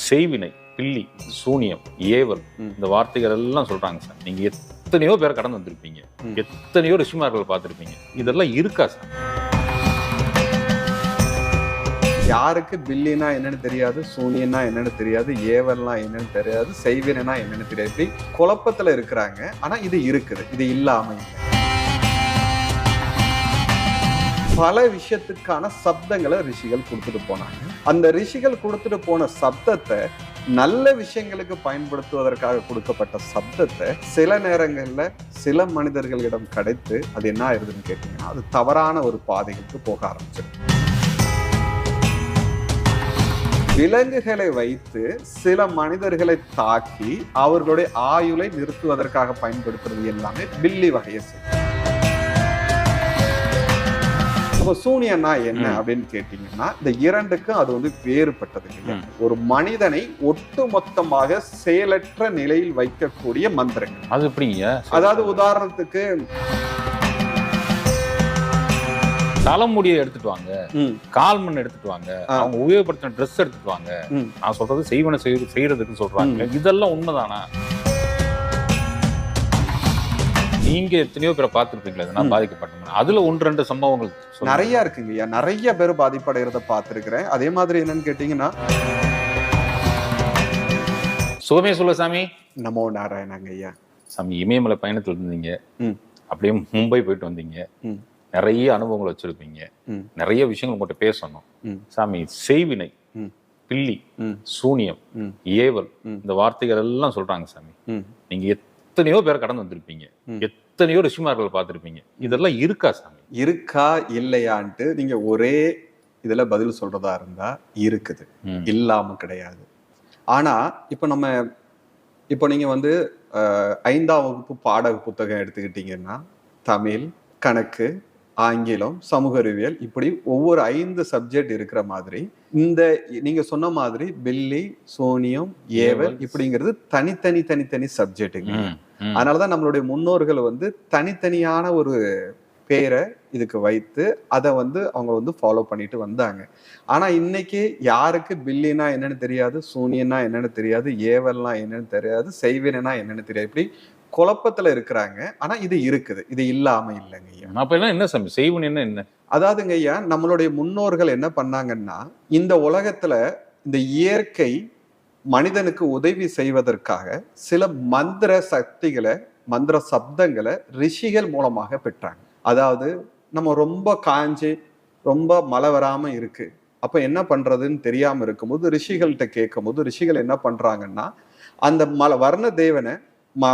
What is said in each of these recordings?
செய்வினை, பில்லி, சூனியம், ஏவல் இந்த வார்த்தைகள் எல்லாம் சொல்றாங்க சார். நீங்க எத்தனையோ பேரை கடந்து வந்திருப்பீங்க, எத்தனையோ ரிஷிமார்கள் பார்த்திருப்பீங்க. இதெல்லாம் இருக்கா சார்? யாருக்கு பில்லினா என்னன்னு தெரியாது, சூனியனா என்னன்னு தெரியாது, ஏவல்னா என்னன்னு தெரியாது, செய்வினா என்னன்னு தெரியாது. இப்படி குழப்பத்துல இருக்கிறாங்க. ஆனா இது இருக்குது, இது இல்லாம இல்லை. பல விஷயத்துக்கான சப்தங்களை ரிஷிகள் கொடுத்துட்டு போனாங்க. அந்த ரிஷிகள் கொடுத்துட்டு போன சப்தத்தை நல்ல விஷயங்களுக்கு பயன்படுத்துவதற்காக கொடுக்கப்பட்ட சப்தத்தை சில நேரங்கள்ல சில மனிதர்களிடம் கிடைத்து அது என்ன ஆயிருதுன்னு கேட்டீங்கன்னா அது தவறான ஒரு பாதைகளுக்கு போக ஆரம்பிச்சிடும். விலங்குகளை வைத்து சில மனிதர்களை தாக்கி அவர்களுடைய ஆயுளை நிறுத்துவதற்காக பயன்படுத்துறது எல்லாமே பில்லி வகையை செய்யும். சூனியன்னா என்ன அப்படின்னு கேட்டீங்கன்னா இந்த இரண்டுக்கும் அது வந்து வேறுபட்டது இல்லை. ஒரு மனிதனை ஒட்டுமொத்தமாக செயலற்ற நிலையில் வைக்கக்கூடிய மந்திரங்கள். அது எப்படிங்க? அதாவது உதாரணத்துக்கு தலைமுடியை எடுத்துட்டு வாங்க, கால் மண் எடுத்துட்டு வாங்க, அவங்க உபயோகப்படுத்தின ட்ரெஸ் எடுத்துட்டு வாங்க. நான் சொல்றது செய்வன செய்யறதுக்கு சொல்றாங்க. இதெல்லாம் உண்மைதானா? நீங்க எத்தனையோ பேரை பார்த்திருப்பீங்களா இதெல்லாம் பாதிக்கப்பட்ட? அதுல ஒன்று ரெண்டு சம்பவங்கள் நிறைய இருக்குங்க ஐயா. நிறைய பேர் பாதிப்படைகிறத பார்த்திருக்கிறேன். அதே மாதிரி என்னன்னு கேட்டீங்கன்னா சுகமே சொல்ல சாமி. நமோ நாராயணங்க ஐயா. சாமி இமயமலை பயணத்துல இருந்தீங்க, அப்படியே மும்பை போயிட்டு வந்தீங்க, நிறைய அனுபவங்கள் வச்சிருப்பீங்க, நிறைய விஷயங்கள் உங்கள்கிட்ட பேசணும். சாமி செய்வினை, பில்லி, சூனியம், ஏவல் இந்த வார்த்தைகள் எல்லாம் சொல்றாங்க சாமி. நீங்க எத்தனையோ பேரை கடந்து வந்திருப்பீங்க, எத்தனையோ ரிஷிமார்கள் பார்த்திருப்பீங்க. இதெல்லாம் இருக்கா சாமி? இருக்கா இல்லையான்ட்டு நீங்க ஒரே இதுல பதில் சொல்றதா இருந்தா இருக்குது, இல்லாம கிடையாது. ஆனா இப்ப நீங்க வந்து 5ஆம் வகுப்பு பாட புத்தகம் எடுத்துக்கிட்டீங்கன்னா தமிழ், கணக்கு, ஆங்கிலம், சமூக அறிவியல் இப்படி ஒவ்வொரு 5 சப்ஜெக்ட் இருக்கிற மாதிரி இந்த நீங்க சொன்ன மாதிரி பில்லி, சோனியம், ஏவல் இப்படிங்கிறது தனித்தனி சப்ஜெக்ட்டுங்க. அதனாலதான் நம்மளுடைய முன்னோர்கள் வந்து தனித்தனியான ஒரு பேரை இதுக்கு வைத்து அதை வந்து அவங்க வந்து ஃபாலோ பண்ணிட்டு வந்தாங்க. ஆனா இன்னைக்கு யாருக்கு பில்லினா என்னன்னு தெரியாது, சூனியனா என்னன்னு தெரியாது, ஏவல்னா என்னன்னு தெரியாது, செய்வினா என்னன்னு தெரியாது. இப்படி குழப்பத்துல இருக்கிறாங்க. ஆனா இது இருக்குது, இது இல்லாம இல்லைங்க ஐயா. அப்ப என்ன சாமி செய்வன் என்ன? அதாவதுங்க ஐயா, நம்மளுடைய முன்னோர்கள் என்ன பண்ணாங்கன்னா இந்த உலகத்துல இந்த இயற்கை மனிதனுக்கு உதவி செய்வதற்காக சில மந்திர சக்திகளை, மந்திர சப்தங்களை ரிஷிகள் மூலமாக பெற்றாங்க. அதாவது நம்ம ரொம்ப காஞ்சி ரொம்ப மழை வராம இருக்கு, அப்ப என்ன பண்றதுன்னு தெரியாம இருக்கும்போது ரிஷிகள்கிட்ட கேட்கும் போது ரிஷிகள் என்ன பண்றாங்கன்னா அந்த வர்ண தேவனை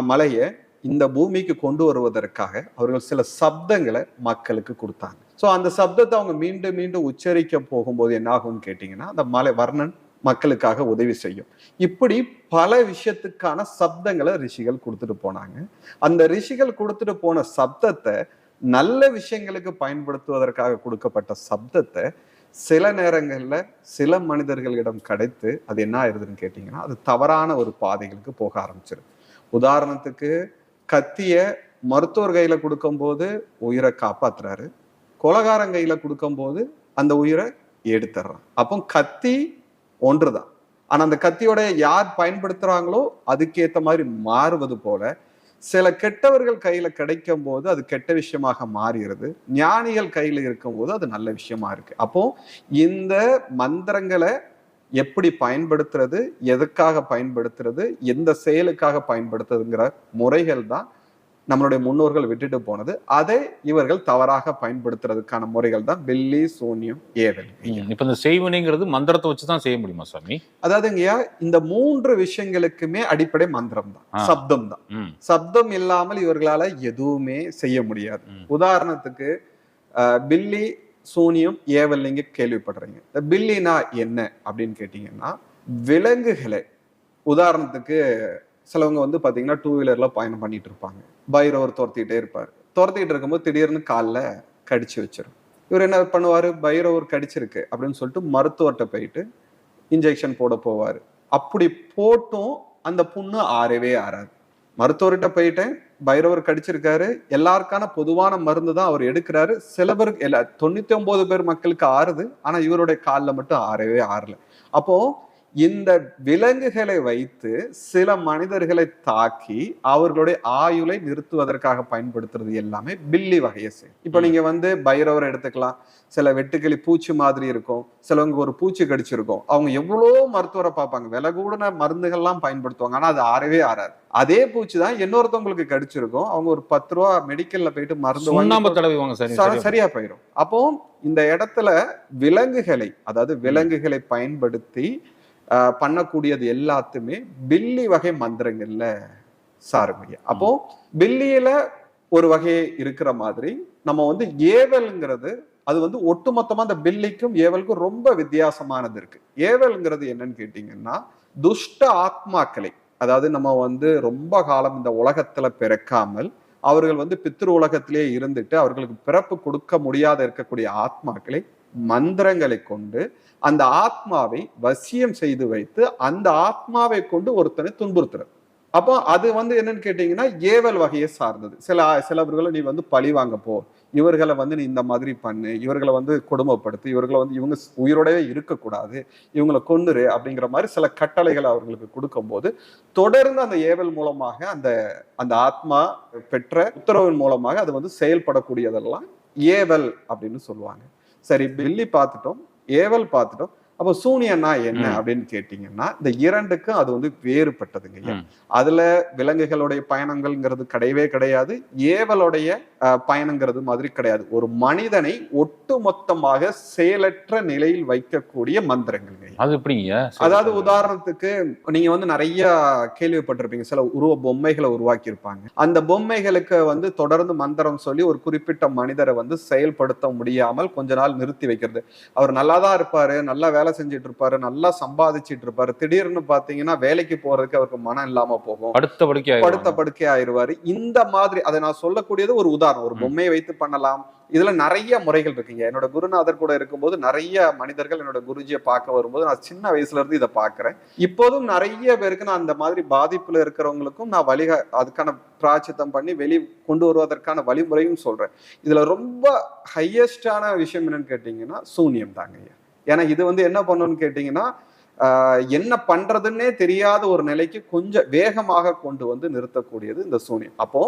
மலையை இந்த பூமிக்கு கொண்டு வருவதற்காக அவர்கள் சில சப்தங்களை மக்களுக்கு கொடுத்தாங்க. ஸோ அந்த சப்தத்தை அவங்க மீண்டும் மீண்டும் உச்சரிக்க போகும்போது என்ன ஆகும்னு கேட்டீங்கன்னா அந்த மலை வர்ணன் மக்களுக்காக உதவி செய்யும். இப்படி பல விஷயத்துக்கான சப்தங்களை ரிஷிகள் கொடுத்துட்டு போனாங்க. அந்த ரிஷிகள் கொடுத்துட்டு போன சப்தத்தை நல்ல விஷயங்களுக்கு பயன்படுத்துவதற்காக கொடுக்கப்பட்ட சப்தத்தை சில நேரங்கள்ல சில மனிதர்களிடம் கிடைத்து அது என்ன ஆயிருதுன்னு கேட்டீங்கன்னா அது தவறான ஒரு பாதைகளுக்கு போக ஆரம்பிச்சிருது. உதாரணத்துக்கு கத்திய மருத்துவர் கையில கொடுக்கும் போது உயிரை காப்பாத்துறாரு, கொலகாரன் கையில கொடுக்கும் போது அந்த உயிரை எடுத்துறான். அப்போ கத்தி ஒன்றுதான், ஆனா அந்த கத்தியோட யார் பயன்படுத்துறாங்களோ அதுக்கேற்ற மாதிரி மாறுவது போல சில கெட்டவர்கள் கையில கிடைக்கும் போது அது கெட்ட விஷயமாக மாறுகிறது, ஞானிகள் கையில இருக்கும் போது அது நல்ல விஷயமா இருக்கு. அப்போ இந்த மந்திரங்களை எப்படி பயன்படுத்துறது, எதுக்காக பயன்படுத்துறது, எந்த செயலுக்காக பயன்படுத்துறதுங்கிற முறைகள் தான் நம்மளுடைய முன்னோர்கள் விட்டுட்டு போனது. அதை இவர்கள் தவறாக பயன்படுத்துறதுக்கான முறைகள் தான் பில்லி, சூனியம், ஏவல். இப்ப இந்த செய்வனைங்கிறது மந்திரத்தை வச்சுதான் செய்ய முடியுமா சாமி? அதாவதுங்கய்யா, இந்த 3 விஷயங்களுக்குமே அடிப்படை மந்திரம் தான், சப்தம் தான். சப்தம் இல்லாமல் இவர்களால எதுவுமே செய்ய முடியாது. உதாரணத்துக்கு பில்லி, சூனியம், ஏவல் நீங்க கேள்விப்படுறீங்க. இந்த பில்லினா என்ன அப்படின்னு கேட்டீங்கன்னா விலங்குகளை, உதாரணத்துக்கு சிலவங்க வந்து பாத்தீங்கன்னா 2 வீலர்ல பயணம் பண்ணிட்டு இருப்பாங்க, பைரவர் துரத்திட்டே இருப்பாரு. துரத்திட்டு இருக்கும்போது திடீர்னு காலில் கடிச்சு வச்சிரும். இவர் என்ன பண்ணுவாரு, பைரவர் கடிச்சிருக்கு அப்படின்னு சொல்லிட்டு மருத்துவர்கிட்ட போயிட்டு இன்ஜெக்ஷன் போட போவாரு. அப்படி போட்டும் அந்த புண்ணு ஆறவே ஆறாது. மருத்துவர்கிட்ட போயிட்டேன், பைரவர் கடிச்சிருக்காரு, எல்லாருக்கான பொதுவான மருந்து தான் அவர் எடுக்கிறாரு, சில பேருக்கு 99 பேர் மக்களுக்கு ஆறுது, ஆனா இவருடைய காலில் மட்டும் ஆறவே ஆறல. அப்போ இந்த விலங்குகளை வைத்து சில மனிதர்களை தாக்கி அவர்களுடைய ஆயுளை நிறுத்துவதற்காக பயன்படுத்துறது எல்லாமே பில்லி வகையை செய்யும். இப்ப நீங்க வந்து பைரவர் எடுத்துக்கலாம், சில வெட்டுக்கிளி பூச்சி மாதிரி இருக்கும், சிலவங்க ஒரு பூச்சி கடிச்சிருக்கும், அவங்க எவ்வளோ மருத்துவரை பார்ப்பாங்க, விலை கூடன மருந்துகள்லாம் பயன்படுத்துவாங்க, ஆனா அது ஆறவே ஆறாது. அதே பூச்சி தான் இன்னொருத்தவங்களுக்கு கடிச்சிருக்கும், அவங்க ஒரு 10 ரூபா மெடிக்கல்ல போயிட்டு மருந்து சரியா போயிடும். அப்போ இந்த இடத்துல விலங்குகளை, அதாவது விலங்குகளை பயன்படுத்தி பண்ணக்கூடியது எல்லாத்துமே பில்லி வகை மந்திரங்கள்ல சாருமையா. அப்போ பில்லியில ஒரு வகை இருக்கிற மாதிரி நம்ம வந்து ஏவல்ங்கிறது அது வந்து ஒட்டுமொத்தமா அந்த பில்லிக்கும் ஏவலுக்கும் ரொம்ப வித்தியாசமானது இருக்கு. ஏவல்ங்கிறது என்னன்னு கேட்டீங்கன்னா, துஷ்ட ஆத்மாக்களை, அதாவது நம்ம வந்து ரொம்ப காலம் இந்த உலகத்துல பிறக்காமல் அவர்கள் வந்து பித்ரு உலகத்திலே இருந்துட்டு அவர்களுக்கு பிறப்பு கொடுக்க முடியாத இருக்கக்கூடிய ஆத்மாக்களை மந்திரங்களை கொண்டு அந்த ஆத்மாவை வசியம் செய்து வைத்து அந்த ஆத்மாவை கொண்டு ஒருத்தனை துன்புறுத்துறது. அப்போ அது வந்து என்னன்னு கேட்டீங்கன்னா ஏவல் வகையை சார்ந்தது. சிலவர்களை நீ வந்து பழி வாங்க போ, இவர்களை வந்து நீ இந்த மாதிரி பண்ணு, இவர்களை வந்து கொடுமைப்படுத்து, இவர்களை வந்து இவங்க உயிரோடவே இருக்கக்கூடாது, இவங்களை கொன்னுரு அப்படிங்கிற மாதிரி சில கட்டளைகளை அவர்களுக்கு கொடுக்கும் போது தொடர்ந்து அந்த ஏவல் மூலமாக அந்த அந்த ஆத்மா பெற்ற உத்தரவின் மூலமாக அது வந்து செயல்படக்கூடியதெல்லாம் ஏவல் அப்படின்னு சொல்லுவாங்க. சரி, பில்லி பார்த்துட்டோம், ஏவல் பார்த்துட்டோம். அப்போ சூனியன்னா என்ன அப்படின்னு கேட்டீங்கன்னா, இந்த இரண்டுக்கும் அது வந்து வேறுபட்டதுங்க. அதுல விலங்குகளுடைய பயணங்கள்ங்கிறது கிடையவே கிடையாது, ஏவலுடைய பயணங்கிறது மாதிரி கிடையாது. ஒரு மனிதனை ஒட்டு மொத்தமாக செயலற்ற நிலையில் வைக்கக்கூடிய மந்திரங்கள். அது எப்படிங்க? அதாவது உதாரணத்துக்கு நீங்க வந்து நிறைய கேள்விப்பட்டிருப்பீங்க, சில உருவ பொம்மைகளை உருவாக்கி இருப்பாங்க. அந்த பொம்மைகளுக்கு வந்து தொடர்ந்து மந்திரம் சொல்லி ஒரு குறிப்பிட்ட மனிதரை வந்து செயல்படுத்த முடியாமல் கொஞ்ச நாள் நிறுத்தி வைக்கிறது. அவர் நல்லாதான் இருப்பாரு, நல்லா வேலை செஞ்சுட்டு இருப்பாரு, நல்லா சம்பாதிச்சுட்டு இருப்பாரு, திடீர்னு பாத்தீங்கன்னா வேலைக்கு போறதுக்கு அவருக்கு மனம் இல்லாம போகும், படுத்த படுக்கை ஆயிடுவாரு. இந்த மாதிரி அதை நான் சொல்லக்கூடியது ஒரு உதாரணம். ஒரு பொம்மையை வைத்து பண்ணலாம். இதுல நிறைய முறைகள் இருக்குங்க. என்னோட குருநாதர் கூட இருக்கும்போது நிறைய மனிதர்கள் என்னோட குருஜியை பார்க்க வரும்போது நான் சின்ன வயசுல இருந்து இதை பாக்குறேன். இப்போதும் நிறைய பேருக்கு நான் அந்த மாதிரி பாதிப்புல இருக்கிறவங்களுக்கும் நான் அதுக்கான பிராச்சித்தம் பண்ணி வெளியே கொண்டு வருவதற்கான வழிமுறையும் சொல்றேன். இதுல ரொம்ப ஹையஸ்டான விஷயம் என்னன்னு கேட்டீங்கன்னா சூன்யம் தாங்க. ஏன்னா இது வந்து என்ன பண்ணணும்னு கேட்டீங்கன்னா, என்ன பண்றதுன்னே தெரியாத ஒரு நிலைக்கு கொஞ்சம் வேகமாக கொண்டு வந்து நிறுத்தக்கூடியது இந்த சூனியம். அப்போ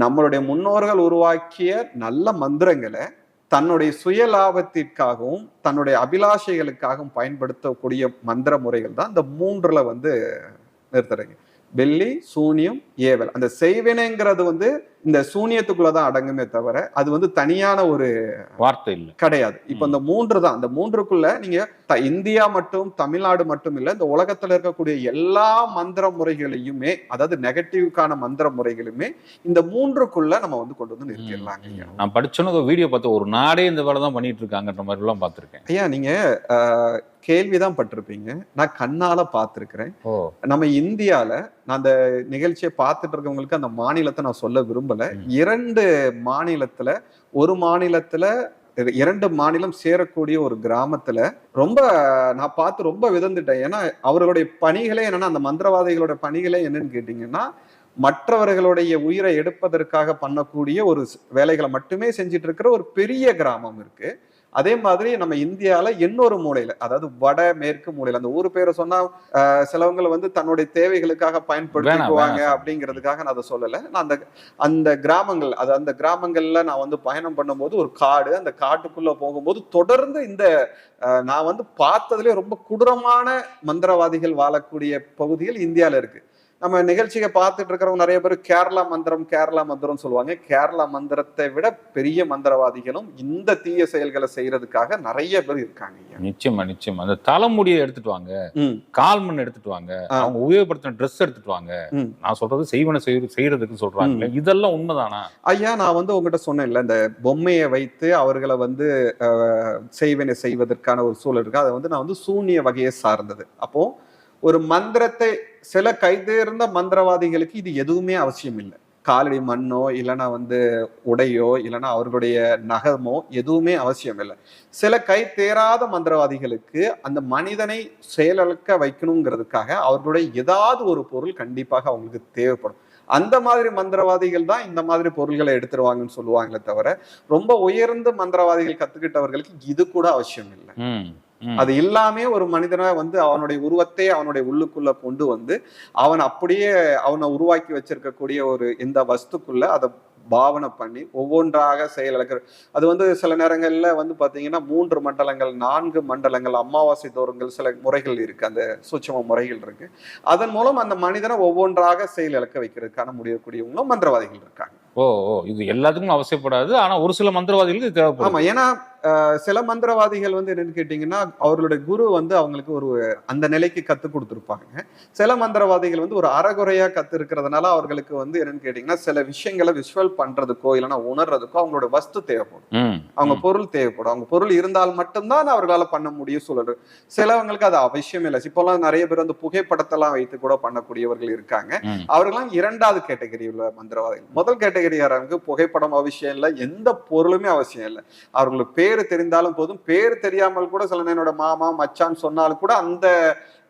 நம்மளுடைய முன்னோர்கள் உருவாக்கிய நல்ல மந்திரங்களை தன்னுடைய சுய லாபத்திற்காகவும் தன்னுடைய அபிலாஷைகளுக்காகவும் பயன்படுத்தக்கூடிய மந்திர முறைகள் தான் இந்த 3ல வந்து நிறுத்துறீங்க. வெள்ளி, சூனியம், ஏவல். அந்த செய்வினைங்கிறது வந்து இந்த சூனியத்துக்குள்ளதான் அடங்குமே தவிர அது வந்து தனியான ஒரு வார்த்தை இல்லை, கிடையாது. இப்ப இந்த 3 தான். இந்த 3க்குள்ள நீங்க இந்தியா மட்டும் தமிழ்நாடு மட்டும் இல்ல, இந்த உலகத்துல இருக்கக்கூடிய எல்லா மந்திர முறைகளையுமே, அதாவது நெகட்டிவ்கான மந்திர முறைகளுமே இந்த 3க்குள்ள நம்ம வந்து கொண்டு வந்து நிறுத்திடலாங்க. நான் படிச்சோன்னு வீடியோ பார்த்து ஒரு நாடே இந்த வேலை தான் பண்ணிட்டு இருக்காங்கன்ற மாதிரி எல்லாம் பார்த்திருக்கேன். ஐயா, நீங்க கேள்விதான் பட்டிருப்பீங்க, நான் கண்ணால பார்த்திருக்கிறேன். நம்ம இந்தியால, நான் அந்த நிகழ்ச்சியை பார்த்துட்டு இருக்கவங்களுக்கு அந்த மாநிலத்தை நான் சொல்ல விரும்பல. 2 மாநிலத்துல, ஒரு மாநிலத்துல 2 மாநிலம் சேரக்கூடிய ஒரு கிராமத்துல ரொம்ப நான் பார்த்து ரொம்ப விதந்துட்டேன். ஏன்னா அவர்களுடைய பணிகளே என்னன்னா, அந்த மந்திரவாதிகளோட பணிகளே என்னன்னு கேட்டீங்கன்னா, மற்றவர்களுடைய உயிரை எடுப்பதற்காக பண்ணக்கூடிய ஒரு வேலைகளை மட்டுமே செஞ்சுட்டு இருக்கிற ஒரு பெரிய கிராமம் இருக்கு. அதே மாதிரி நம்ம இந்தியால இன்னொரு மூலையில, அதாவது வட மேற்கு மூலையில, அந்த ஊர் பேரை சொன்னா சிலவங்களை வந்து தன்னுடைய தேவைகளுக்காக பயன்படுத்திக்குவாங்க அப்படிங்கிறதுக்காக நான் அதை சொல்லலை. நான் அந்த கிராமங்கள், அது அந்த கிராமங்கள்ல நான் வந்து பயணம் பண்ணும்போது ஒரு காடு, அந்த காட்டுக்குள்ள போகும்போது தொடர்ந்து இந்த நான் வந்து பார்த்ததுலேயே ரொம்ப கொடூரமான மந்திரவாதிகள் வாழக்கூடிய பகுதிகள் இந்தியால இருக்கு. நம்ம நிகழ்ச்சியை பார்த்துட்டு இருக்கிறவங்க நிறைய பேர் கேரளா மந்திரம் சொல்லுவாங்க. கேரளா மந்திரத்தை விட பெரிய மந்திரவாதிகளும் இந்த தீய செயல்களை செய்யறதுக்காக நிறைய பேர் இருக்காங்க. நிச்சயமா நிச்சயமா. அந்த தலைமுடியை எடுத்துட்டு வாங்க, கால் மண் எடுத்துட்டு வாங்க, அவங்க உபயோகப்படுத்தின ட்ரெஸ் எடுத்துட்டு வாங்க, நான் சொல்றது செய்வன செய்யறதுக்கு சொல்றாங்க. இதெல்லாம் உண்மைதானா? ஐயா, நான் வந்து உங்ககிட்ட சொன்னேன்ல, இந்த பொம்மையை வைத்து அவர்களை வந்து செய்வனை செய்வதற்கான ஒரு சூழல் இருக்கு. அதை வந்து நான் வந்து சூனிய வகையை சார்ந்தது. அப்போ ஒரு மந்திரத்தை, சில கைதேர்ந்த மந்திரவாதிகளுக்கு இது எதுவுமே அவசியம் இல்லை. காலடி மண்ணோ இல்லைன்னா வந்து உடையோ இல்லைன்னா அவர்களுடைய நகமோ எதுவுமே அவசியம் இல்லை. சில கை தேராத மந்திரவாதிகளுக்கு அந்த மனிதனை செயலக்க வைக்கணுங்கிறதுக்காக அவர்களுடைய ஏதாவது ஒரு பொருள் கண்டிப்பாக அவங்களுக்கு தேவைப்படும். அந்த மாதிரி மந்திரவாதிகள் தான் இந்த மாதிரி பொருள்களை எடுத்துருவாங்கன்னு சொல்லுவாங்களே தவிர ரொம்ப உயர்ந்த மந்திரவாதிகள் கத்துக்கிட்டவர்களுக்கு இது கூட அவசியம் இல்லை. அது இல்லாமே ஒரு மனிதனை வந்து அவனுடைய உருவத்தை அவனுடைய உள்ளுக்குள்ள கொண்டு வந்து அவன் அப்படியே அவனை உருவாக்கி வச்சிருக்கக்கூடிய ஒரு இந்த வஸ்துக்குள்ள அதை பாவனை பண்ணி ஒவ்வொன்றாக செயலிழக்கிற. அது வந்து சில நேரங்கள்ல வந்து பாத்தீங்கன்னா 3 மண்டலங்கள் 4 மண்டலங்கள் அமாவாசை தோறுங்கள் சில முறைகள் இருக்கு, அந்த சூட்சம முறைகள் இருக்கு. அதன் மூலம் அந்த மனிதனை ஒவ்வொன்றாக செயலிழக்க வைக்கிறதுக்கான முடியக்கூடியவங்களும் மந்திரவாதிகள் இருக்காங்க. ஓ ஓ, இது எல்லாத்துக்கும் அவசியப்படாது, ஆனா ஒரு சில மந்திரவாதிகளுக்கு இது தேவைப்படும். ஆமா, ஏன்னா சில மந்திரவாதிகள் வந்து என்னன்னு கேட்டீங்கன்னா அவர்களுடைய குரு வந்து அவங்களுக்கு ஒரு அந்த நிலைக்கு கத்து கொடுத்துருப்பாங்க. சில மந்திரவாதிகள் வந்து ஒரு அறகுறையா கத்து இருக்கிறதுனால அவர்களுக்கு வந்து என்னன்னு கேட்டீங்கன்னா சில விஷயங்களை விஷுவல் பண்றதுக்கோ இல்லைன்னா உணர்றதுக்கோ அவங்களோட வஸ்து தேவைப்படும், அவங்க பொருள் தேவைப்படும். அவங்க பொருள் இருந்தால் மட்டும்தான் அவர்களால பண்ண முடியும் சூழல். சிலவங்களுக்கு அது அவசியம் இல்லை. இப்போலாம் நிறைய பேர் வந்து புகைப்படத்தெல்லாம் வைத்து கூட பண்ணக்கூடியவர்கள் இருக்காங்க. அவர்களாம் 2வது கேட்டகரி உள்ள மந்திரவாதிகள். முதல் கேட்டகரியாரங்க புகைப்படம் அவசியம் இல்லை, எந்த பொருளுமே அவசியம் இல்லை. அவர்களுக்கு பேரு தெரிந்தாலும் போதும், பேர் தெரியாமல் கூட சில என்னோட மாமா மச்சான் சொன்னாலும் கூட அந்த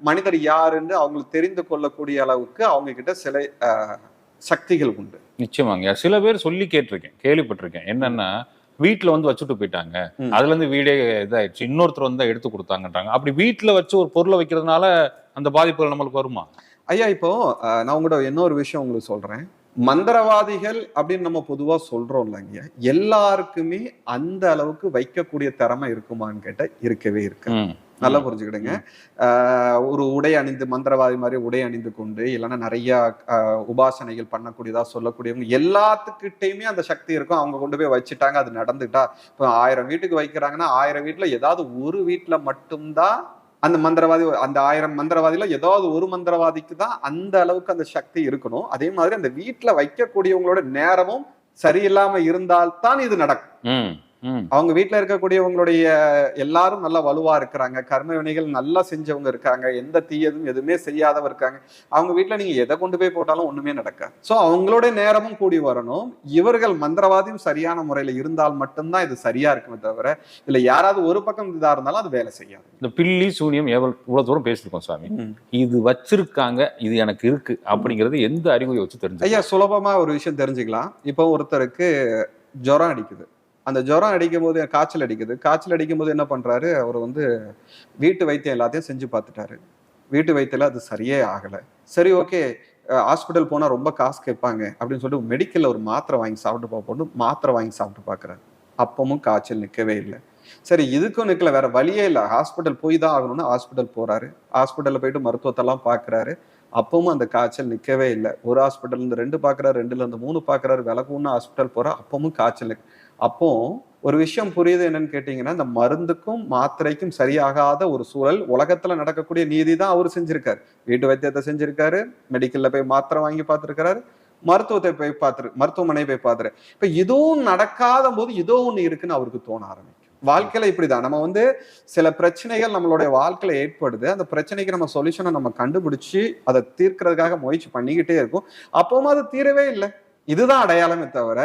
மனிதர் யாருன்னு அவங்களுக்கு தெரிந்து கொள்ளக்கூடிய அளவுக்கு அவங்க கிட்ட சில சக்திகள் உண்டு. நிச்சயமாங்க. சில பேர் சொல்லி கேள்விப்பட்டிருக்கேன். என்னன்னா வீட்டுல வந்து வச்சுட்டு போயிட்டாங்க, அதுல இருந்து வீடே இதாயிடுச்சு, இன்னொருத்தர் வந்து எடுத்து கொடுத்தாங்கன்றாங்க. அப்படி வீட்டுல வச்சு ஒரு பொருளை வைக்கிறதுனால அந்த பாதிப்புகள் நம்மளுக்கு வருமா? ஐயா, இப்போ நான் உங்களோட இன்னொரு விஷயம் உங்களுக்கு சொல்றேன். மந்திரவாதிகள் அப்படின்னு நம்ம பொதுவா சொல்றோம் இல்லைங்க, எல்லாருக்குமே அந்த அளவுக்கு வைக்கக்கூடிய திறமை இருக்குமான்னு கேட்டா இருக்கவே இருக்கு. நல்லா புரிஞ்சுக்கிடுங்க. ஒரு உடை அணிந்து மந்திரவாதி மாதிரி உடை அணிந்து கொண்டு இல்லைன்னா நிறைய உபாசனைகள் பண்ணக்கூடியதா சொல்லக்கூடியவங்க எல்லாத்துக்கிட்டையுமே அந்த சக்தி இருக்கும். அவங்க கொண்டு போய் வச்சுட்டாங்க, அது நடந்துட்டா. இப்போ 1000 வீட்டுக்கு வைக்கிறாங்கன்னா 1000 வீட்டுல ஏதாவது ஒரு வீட்டுல மட்டும்தான் அந்த மந்திரவாதி, அந்த 1000 மந்திரவாதியில ஏதாவது ஒரு மந்திரவாதிக்கு தான் அந்த அளவுக்கு அந்த சக்தி இருக்கணும். அதே மாதிரி அந்த வீட்டுல வைக்கக்கூடியவங்களோட நேரமும் சரியில்லாம இருந்தால்தான் இது நடக்கும். அவங்க வீட்டுல இருக்கக்கூடியவங்களுடைய எல்லாரும் நல்லா வலுவா இருக்கிறாங்க, கர்ம வினைகள் நல்லா செஞ்சவங்க இருக்காங்க, எந்த தீயதும் எதுவுமே செய்யாதவங்க இருக்காங்க. அவங்க வீட்டுல நீங்க எதை கொண்டு போய் போட்டாலும் ஒண்ணுமே நடக்காது. சோ அவங்களுடைய நேரமும் கூடி வரணும். இவர்கள் மந்திரவாதியும் சரியான முறையில இருந்தால் மட்டும்தான் இது சரியா இருக்குமே தவிர இல்ல யாராவது ஒரு பக்கம் இதா இருந்தாலும் அது வேலை செய்யாது. இந்த பில்லி சூனியம் இவ்வளவு தூரம் பேசிருக்கோம் சாமி, இது வச்சிருக்காங்க, இது எனக்கு இருக்கு அப்படிங்கிறது எந்த அறிகுறி வச்சு தெரிஞ்சு? ஐயா, சுலபமா ஒரு விஷயம் தெரிஞ்சுக்கலாம். இப்போ ஒருத்தருக்கு ஜுரம் அடிக்குது, அந்த ஜுரம் அடிக்கும் போது காய்ச்சல் அடிக்குது. காய்ச்சல் அடிக்கும் போது என்ன பண்றாரு, அவர் வந்து வீட்டு வைத்தியம் எல்லாத்தையும் செஞ்சு பார்த்துட்டாரு. வீட்டு வைத்தியம் அது சரியே ஆகலை. சரி, ஓகே, ஹாஸ்பிட்டல் போனா ரொம்ப காசு கேட்பாங்க அப்படின்னு சொல்லிட்டு மெடிக்கல்ல ஒரு மாத்திரை வாங்கி சாப்பிட்டு பார்ப்போம். மாத்திரை வாங்கி சாப்பிட்டு பார்க்குறாரு. அப்பவும் காய்ச்சல் நிற்கவே இல்லை. சரி, இதுக்கும் நிற்கல, வேற வழியே இல்லை, ஹாஸ்பிட்டல் போய் தான் ஆகணும்னு ஹாஸ்பிட்டல் போறாரு. ஹாஸ்பிட்டல்ல போயிட்டு மருத்துவத்தெல்லாம் பார்க்குறாரு. அப்பவும் அந்த காய்ச்சல் நிற்கவே இல்லை. ஒரு ஹாஸ்பிட்டல் இருந்து 2 பார்க்குறாரு, 2ல இருந்து 3 பார்க்குறாரு, விலகுன்னு ஹாஸ்பிட்டல் போறா, அப்பவும் காய்ச்சல். அப்போ ஒரு விஷயம் புரியுது என்னன்னு கேட்டீங்கன்னா, இந்த மருந்துக்கும் மாத்திரைக்கும் சரியாகாத ஒரு சூழல் உலகத்துல நடக்கக்கூடிய நீதி தான் அவர் செஞ்சிருக்காரு. வீட்டு வைத்தியத்தை செஞ்சிருக்காரு, மெடிக்கல்ல போய் மாத்திரை வாங்கி பார்த்துருக்காரு, மருத்துவமனை போய் பார்த்துரு. இப்ப இதுவும் நடக்காத போது ஏதோ ஒண்ணு இருக்குன்னு அவருக்கு தோண ஆரம்பிக்கும். வாழ்க்கையில இப்படிதான். நம்ம வந்து சில பிரச்சனைகள் நம்மளுடைய வாழ்க்கையில ஏற்படுது, அந்த பிரச்சனைக்கு நம்ம சொல்யூஷனை நம்ம கண்டுபிடிச்சு அதை தீர்க்கிறதுக்காக முயற்சி பண்ணிக்கிட்டே இருக்கும். அப்பவும் அது தீரவே இல்லை. இதுதான் அடையாளமே தவிர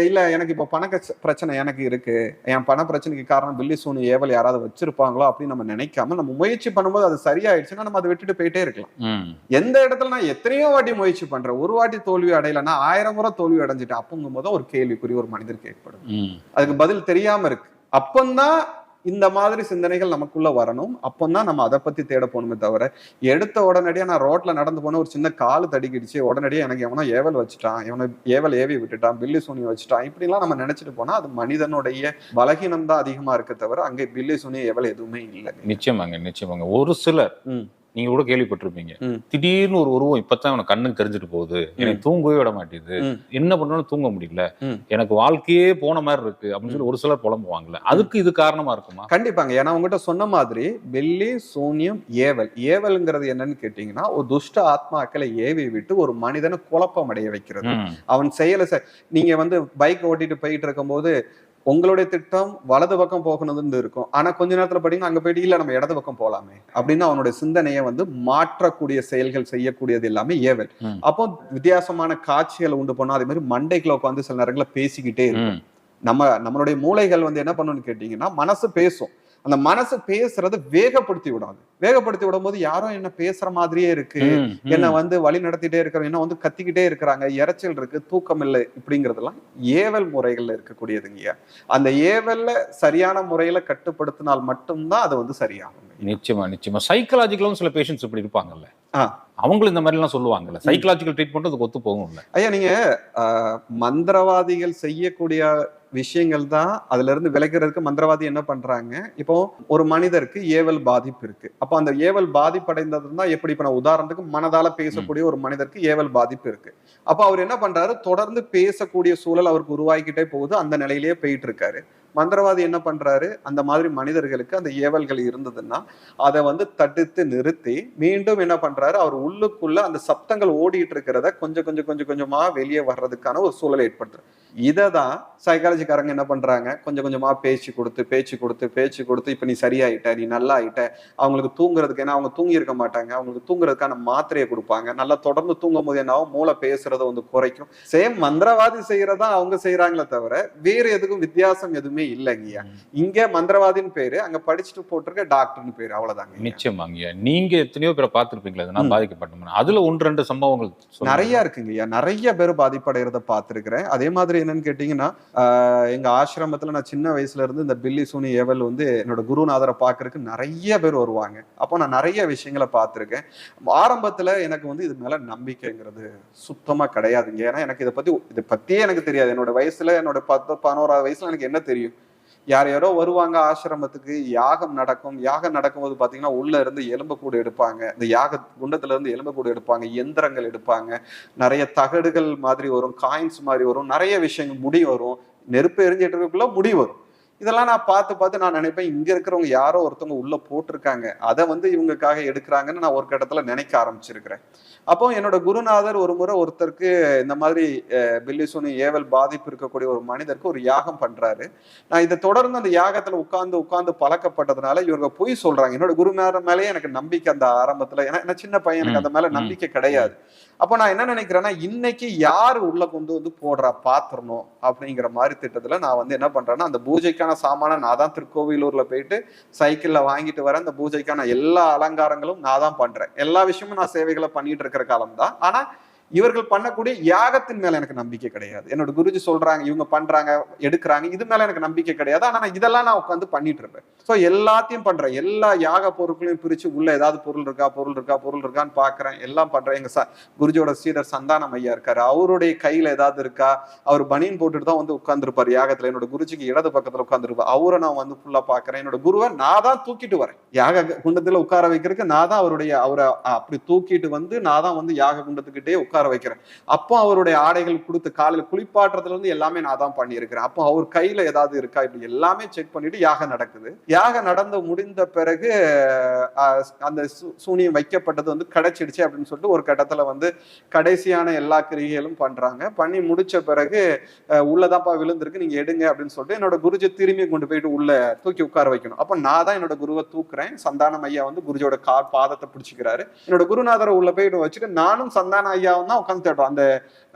இல்ல எனக்கு இப்ப பண பிரச்சனை எனக்கு இருக்கு, என் பண பிரச்சனைக்கு காரணம் பில்லி சூனி ஏவல் யாராவது வச்சிருப்பாங்களோ அப்படின்னு நம்ம நினைக்காம நம்ம முயற்சி பண்ணும்போது அது சரியாயிடுச்சுன்னா நம்ம அதை விட்டுட்டு போயிட்டே இருக்கலாம். எந்த இடத்துல நான் எத்தனையோ வாட்டி முயற்சி பண்றேன், ஒரு வாட்டி தோல்வி அடையலைன்னா 1000 முறை தோல்வி அடைஞ்சிட்டேன் அப்படிங்கும் போது ஒரு கேள்விக்குறி ஒரு மனிதருக்கு ஏற்படும். அதுக்கு பதில் தெரியாம இருக்கு. அப்பந்தான் இந்த மாதிரி சிந்தனைகள் நமக்குள்ள வரணும். அப்பந்தான் நம்ம அதை பத்தி தேட போகணுமே தவிர எடுத்த உடனடியா நான் ரோட்ல நடந்து போன ஒரு சின்ன காலு தடிக்கிடுச்சு உடனடியா எனக்கு எவனோ ஏவல் வச்சுட்டான், எவனோ ஏவல் ஏவி விட்டுட்டான், பில்லி சூனி வச்சுட்டான், இப்படிலாம் நம்ம நினைச்சிட்டு போனா அது மனிதனுடைய பலகீனம் தான் அதிகமா இருக்க தவிர அங்கே பில்லி சூனி ஏவல் எதுவுமே இல்லை. நிச்சயமாங்க. ஒரு சிலர் நீங்க கூட கேள்விப்பட்டிருப்பீங்க, திடீர்னு ஒரு உருவம் இப்பதான் எனக்கு கண்ணுக்கு தெரிஞ்சுட்டு போகுது, எனக்கு தூங்கவே விட மாட்டேது, என்ன பண்ணாலும் தூங்க முடியல, எனக்கு வாழ்க்கையே போன மாதிரி இருக்கு அப்படின்னு சொல்லி ஒரு சிலர் புலம்புவாங்கல்ல, அதுக்கு இது காரணமா இருக்குமா? கண்டிப்பாங்க. ஏன்னா உங்ககிட்ட சொன்ன மாதிரி வெள்ளி சூன்யம் ஏவல்ங்கிறது என்னன்னு கேட்டீங்கன்னா ஒரு துஷ்ட ஆத்மாக்களை ஏவி விட்டு ஒரு மனிதனை குழப்பம் அடைய வைக்கிறது. அவன் செயலை நீங்க வந்து பைக் ஓட்டிட்டு போயிட்டு இருக்கும் போது உங்களுடைய திட்டம் வலது பக்கம் போகணும்னு இருக்கும், ஆனா கொஞ்ச நேரத்துல படிங்கன்னா அங்க போயிட்டு இல்ல நம்ம இடது பக்கம் போலாமே அப்படின்னு அவனுடைய சிந்தனையை வந்து மாற்றக்கூடிய செயல்கள் செய்யக்கூடியது எல்லாமே ஏவல். அப்போ வித்தியாசமான காட்சிகளை உண்டு பண்ணோம். அதே மாதிரி மண்டைக்குள்ள உட்காந்து சில நேரங்களில் பேசிக்கிட்டே இருக்கும். நம்மளுடைய மூளைகள் வந்து என்ன பண்ணணும்னு கேட்டீங்கன்னா மனசு பேசும், அந்த மனசு பேசுறத வேகப்படுத்தி விடாது. வேகப்படுத்தி விடும் போது யாரும் என்ன பேசுற மாதிரியே இருக்கு, என்ன வந்து வழி நடத்திட்டே இருக்கிறோம், என்ன வந்து கத்திக்கிட்டே இருக்கிறாங்க, இரைச்சல் இருக்கு, தூக்கம் இல்லை, இப்படிங்கிறதெல்லாம் ஏவல் முறைகள்ல இருக்கக்கூடியதுங்க. அந்த ஏவல்ல சரியான முறையில கட்டுப்படுத்தினால் மட்டும்தான் அது வந்து சரியாகும். நிச்சயமா நிச்சயமா. சைக்கலாஜிக்கலும் சில பேஷண்ட்ஸ் இப்படி இருப்பாங்கல்ல, ஆஹ் அவங்களும் இந்த மாதிரி எல்லாம் சொல்லுவாங்கல்ல, சைக்கலாஜிக்கல் ட்ரீட்மெண்ட் அதுக்கு ஒத்து போகும்ல. ஐயா நீங்க மந்திரவாதிகள் செய்யக்கூடிய விஷயங்கள் தான் அதுல இருந்து விலகிறதுக்கு மந்திரவாதி என்ன பண்றாங்க. இப்போ ஒரு மனிதருக்கு ஏவல் பாதிப்பு இருக்கு, அப்போ அந்த ஏவல் பாதிப்படைந்தது தான் எப்படி, இப்ப நான் உதாரணத்துக்கு மனதால பேசக்கூடிய ஒரு மனிதருக்கு ஏவல் பாதிப்பு இருக்கு, அப்போ அவர் என்ன பண்றாரு, தொடர்ந்து பேசக்கூடிய சூழல் அவருக்கு உருவாக்கிட்டே போகுது, அந்த நிலையிலேயே போயிட்டு இருக்காரு. மந்திரவாதி என்ன பண்றாரு, அந்த மாதிரி மனிதர்களுக்கு அந்த ஏவல்கள் இருந்ததுன்னா அதை வந்து தடுத்து நிறுத்தி மீண்டும் என்ன பண்றாரு, அவர் உள்ளுக்குள்ள அந்த சப்தங்கள் ஓடிட்டு இருக்கிறத கொஞ்சம் கொஞ்சம் கொஞ்சம் கொஞ்சமா வெளியே வர்றதுக்கான ஒரு சூழலை ஏற்படுத்துறாரு. இதை தான் சைக்காலஜிக்காரங்க என்ன பண்றாங்க, கொஞ்சம் கொஞ்சமா பேச்சு கொடுத்து இப்ப நீ சரியாயிட்ட, நீ நல்லா ஆயிட்ட, அவங்களுக்கு தூங்குறதுக்கு, ஏன்னா அவங்க தூங்கி இருக்க மாட்டாங்க, அவங்களுக்கு தூங்குறதுக்கான மாத்திரையை கொடுப்பாங்க, நல்லா தொடர்ந்து தூங்கும் போது என்ன ஆகும், மூளை பேசுறதை வந்து குறைக்கும். சேம் மந்திரவாதி செய்யறதா அவங்க செய்யறாங்களே தவிர வேற எதுக்கும் வித்தியாசம் எதுவுமே இல்லைங்கய்யா. இங்க மந்திரவாதின்னு பேரு, அங்க படிச்சுட்டு போட்டிருக்க டாக்டர்னு பேரு, அவ்வளவுதாங்க. நிச்சயமாங்க. நீங்க எத்தனையோ பேரை பார்த்திருப்பீங்களா இதனால் பாதிக்கப்பட்டோம், அதுல 1-2 சம்பவங்கள் நிறைய இருக்குங்கய்யா. நிறைய பேர் பாதிப்படைகிறத பார்த்திருக்கிறேன். அதே மாதிரி என்னன்னு கேட்டீங்கன்னா, எங்க ஆசிரமத்துல நான் சின்ன வயசுல இருந்து இந்த பில்லி சூனி ஏவல் வந்து என்னோட குருநாதரை பார்க்கறதுக்கு நிறைய பேர் வருவாங்க. அப்போ நான் நிறைய விஷயங்களை பார்த்திருக்கேன். ஆரம்பத்துல எனக்கு வந்து இது மேல நம்பிக்கைங்கிறது சுத்தமா கிடையாதுங்க. ஏன்னா எனக்கு இதை பத்தியே எனக்கு தெரியாது. என்னோட வயசுல, என்னோட 10-11 வயசுல எனக்கு என்ன தெரியும், யாரோ வருவாங்க ஆசிரமத்துக்கு, யாகம் நடக்கும், யாகம் நடக்கும்போது பாத்தீங்கன்னா உள்ள இருந்து எலும்புக்கூடு எடுப்பாங்க, இந்த யாக குண்டத்துல இருந்து எலும்புக்கூடு எடுப்பாங்க, எந்திரங்கள் எடுப்பாங்க, நிறைய தகடுகள் மாதிரி வரும், காயின்ஸ் மாதிரி வரும், நிறைய விஷயங்கள், முடி வரும், நெருப்பு எரிஞ்சிட்டு இருக்கக்குள்ள முடி வரும். இதெல்லாம் நான் பார்த்து நான் நினைப்பேன், இங்க இருக்கிறவங்க யாரோ ஒருத்தவங்க உள்ள போட்டிருக்காங்க, அதை வந்து இவங்களுக்காக எடுக்கிறாங்கன்னு நான் ஒரு கட்டத்துல நினைக்க ஆரம்பிச்சிருக்கிறேன். அப்போ என்னோட குருநாதர் ஒரு முறை ஒருத்தருக்கு இந்த மாதிரி பில்லி சூனி ஏவல் பாதிப்பு இருக்கக்கூடிய ஒரு மனிதருக்கு ஒரு யாகம் பண்றாரு. நான் இதை தொடர்ந்து அந்த யாகத்துல உட்கார்ந்து பழக்கப்பட்டதுனால இவங்க பொய் சொல்றாங்க. என்னோட குருநாதர் மேலேயே எனக்கு நம்பிக்கை அந்த ஆரம்பத்துல, ஏன்னா சின்ன பையன், எனக்கு அந்த மேல நம்பிக்கை கிடையாது. அப்போ நான் என்ன நினைக்கிறேன்னா, இன்னைக்கு யாரு உள்ள கொண்டு வந்து போடுறா பாத்திரணும் அப்படிங்கிற மாதிரி திட்டத்துல நான் வந்து என்ன பண்றேன்னா, அந்த பூஜைக்கான சாமான நான் தான் திருக்கோவிலூர்ல போயிட்டு சைக்கிள்ல வாங்கிட்டு வரேன். அந்த பூஜைக்கான எல்லா அலங்காரங்களும் நான் தான் பண்றேன். எல்லா விஷயமும் நான் சேவைகளை பண்ணிட்டு இருக்கிற காலம் தான். ஆனா இவர்கள் பண்ணக்கூடிய யாகத்தின் மேல எனக்கு நம்பிக்கை கிடையாது. என்னோட குருஜி சொல்றாங்க, இவங்க பண்றாங்க, எடுக்கிறாங்க, இது மேல எனக்கு நம்பிக்கை கிடையாது. ஆனா இதெல்லாம் நான் உட்காந்து பண்ணிட்டு இருப்பேன். ஸோ எல்லாத்தையும் பண்றேன், எல்லா யாக பொருட்களையும் பிரிச்சு உள்ள ஏதாவது பொருள் இருக்கான்னு பாக்குறேன், எல்லாம் பண்றேன். எங்க குருஜியோட சீடர் சந்தானம் ஐயா இருக்காரு, அவருடைய கையில ஏதாவது இருக்கா, அவர் பனியன் போட்டுட்டு தான் வந்து உட்கார்ந்துருப்பாரு யாகத்துல. என்னோட குருஜிக்கு இடது பக்கத்துல உட்கார்ந்துருப்பாரு, அவரை நான் வந்து ஃபுல்லா பாக்குறேன். என்னோட குருவை நான் தான் தூக்கிட்டு வரேன் யாக குண்டத்துல உட்கார வைக்கிறதுக்கு, நான் தான் அவரை அப்படி தூக்கிட்டு வந்து நான் தான் வந்து யாக குண்டத்துக்கிட்டே உட்கார வைக்கிறேன். அப்போ அவருடைய ஆடைகள் கொடுத்து காலையில குளிப்பாட்டுறதுல இருந்து எல்லாமே நான் தான் பண்ணியிருக்கிறேன். அப்போ அவர் கையில ஏதாவது இருக்கா, இப்படி எல்லாமே செக் பண்ணிட்டு யாகம் நடக்குது. யாகம் நடந்து முடிந்த பிறகு அந்த சூனியம் வைக்கப்பட்டது வந்து கிடைச்சிடுச்சு அப்படின்னு சொல்லிட்டு ஒரு கட்டத்துல வந்து கடைசியான எல்லா கிரிகைகளும் பண்றாங்க. பண்ணி முடிச்ச பிறகு உள்ளதாப்பா விழுந்திருக்கு, நீங்க எடுங்க அப்படின்னு சொல்லிட்டு என்னோட குருஜி திரும்பி கொண்டு போயிட்டு உள்ள தூக்கி உட்கார வைக்கணும். அப்ப நான் தான் என்னோட குருவை தூக்குறேன். சந்தானம் ஐயா வந்து குருஜியோட பாதத்தை பிடிச்சிக்கிறாரு. என்னோட குருநாதரை உள்ள போயிட்டு வச்சுட்டு நானும் சந்தான ஐயாவும் தான் உட்கார்ந்து தேடுறோம். அந்த